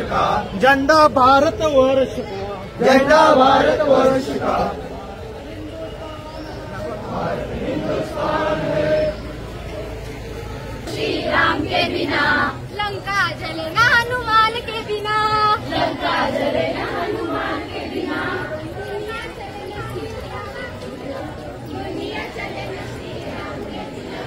का, झंडा भारत वर्ष का, झंडा भारत वर्ष का। श्री राम के बिना लंका जले न हनुमान के बिना, लंका जले न हनुमान के बिना, दुनिया चले न श्री राम के बिना।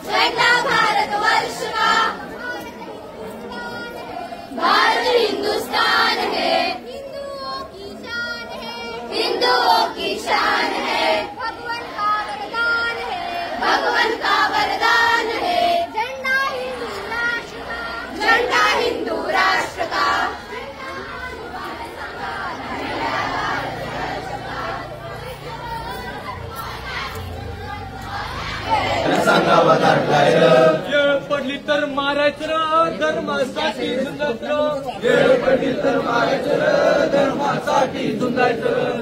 झंडा भारत वर्ष का, भारत हिंदुस्तान है, हिंदुओं की शान है, हिंदुओं की शान है, भगवान का वरदान है, भगवान का वरदान है। झंडा हिंदू राष्ट्र का, झंडा हिंदू राष्ट्र का, सांगावा दाटलाय र, वेळ पडली तर मारायचं र, धर्मासाठी झुंजायचं, वेळ पडली तर मारायचं र, धर्मासाठी झुंजायचं र।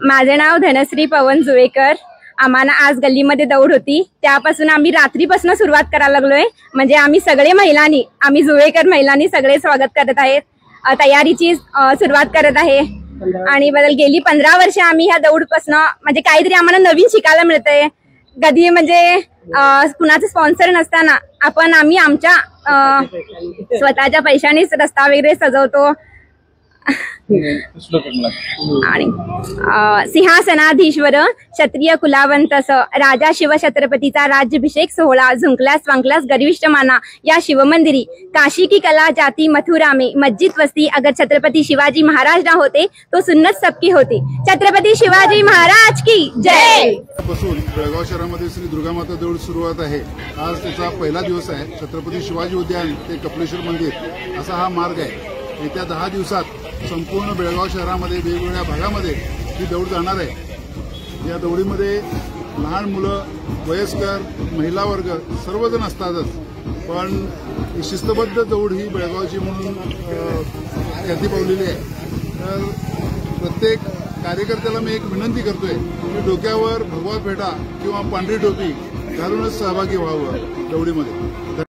माझे नाव धनश्री पवन जुवेकर। आम्हाला आज गल्लीमध्ये दौड होती, त्यापासून आम्ही रात्रीपासून सुरुवात करायला लागलोय। म्हणजे आम्ही सगळे महिलांनी, आम्ही जुवेकर महिलांनी सगळे स्वागत करत आहेत, तयारीची सुरुवात करत आहे। आणि बदल गेली 15 वर्ष आम्ही ह्या दौडपासून म्हणजे काहीतरी आम्हाला नवीन शिकायला मिळतंय। कधी म्हणजे कुणाचं स्पॉन्सर नसताना आम्ही आमच्या स्वतःच्या पैशानेच रस्ता वगैरे सजवतो। आणि सिंहासनाधीश्वर क्षत्रिय कुलावंतस राजा शिवछत्रपतीचा राज्याभिषेक सोहळा झुंकल्यास वांकल्यास गर्विष्ठ माना या शिवमंदिरी काशी की कला जाती मथुरा में मस्जिद वस्ती अगर छत्रपती शिवाजी महाराज ना होते तो सुन्नत सबकी होती। छत्रपती शिवाजी महाराज की जय। पासून बेळगाव शहरामध्ये श्री दुर्गामाता दौड सुरुवात आहे। आज त्याचा पहिला दिवस आहे। छत्रपती शिवाजी उद्यान ते कपिलेश्वर मंदिर असा हा मार्ग आहे। येत्या 10 दिवसात संपूर्ण बेळगाव शहरामध्ये वेगवेगळ्या भागामध्ये ही दौड जाणार आहे। या दौडीमध्ये लहान मुलं, वयस्कर, महिला वर्ग सर्वजण असतातच, पण शिस्तबद्ध दौड ही बेळगावची म्हणून ख्याती पावलेली आहे। तर प्रत्येक कार्यकर्त्याला मी एक विनंती करतोय की डोक्यावर भगवा फेटा किंवा पांढरी टोपी घालूनच सहभागी व्हावं दौडीमध्ये।